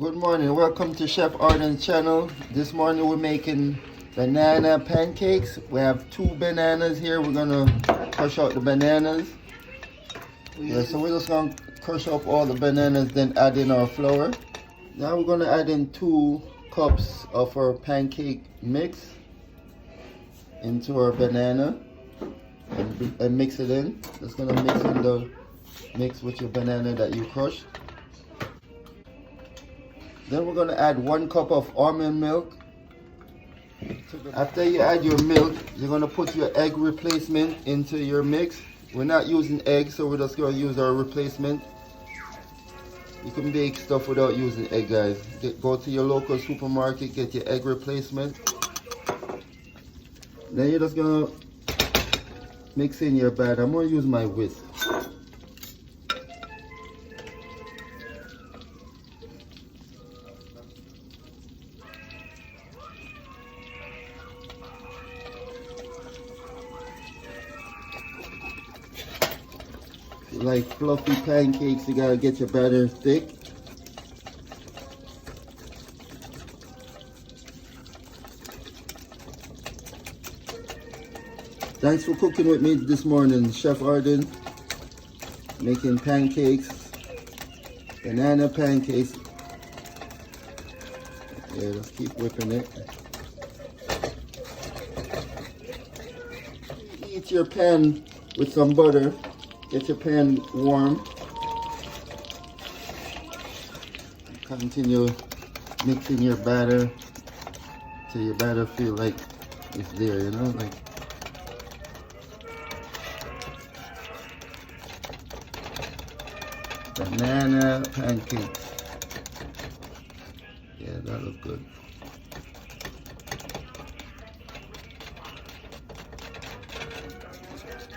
Good morning, welcome to Chef Arden's channel. This morning we're making banana pancakes. We have 2 bananas here. We're gonna crush out the bananas. Yeah, so we're just gonna crush up all the bananas, then add in our flour. Now we're gonna add in 2 cups of our pancake mix into our banana and mix it in. Just gonna mix in the mix with your banana that you crushed. Then we're going to add 1 cup of almond milk. After you add your milk, you're going to put your egg replacement into your mix. We're not using eggs, so we're just going to use our replacement. You can bake stuff without using egg, guys. Go to your local supermarket, get your egg replacement. Then you're just going to mix in your batter. I'm going to use my whisk. Like fluffy pancakes, you gotta get your batter thick. Thanks for cooking with me this morning, Chef Arden. Making pancakes, banana pancakes. Yeah, let's keep whipping it. Heat your pan with some butter. Get your pan warm. Continue mixing your batter till your batter feel like it's there, you know, like. Banana pancakes. Yeah, that looks good.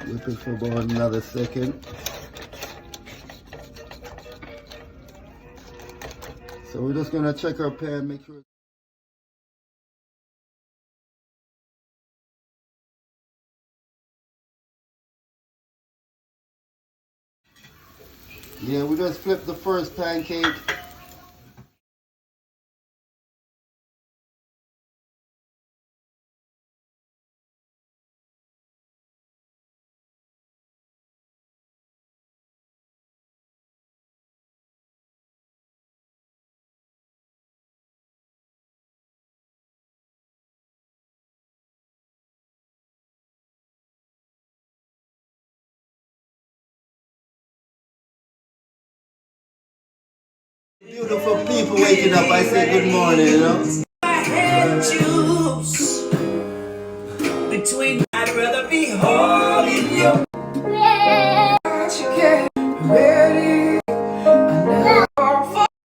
Whip it for about another second. So we're just gonna check our pan, make sure. Yeah, we just flipped the first pancake. Beautiful people waking up, I say good morning, you know. I had choose between, I'd rather be holding your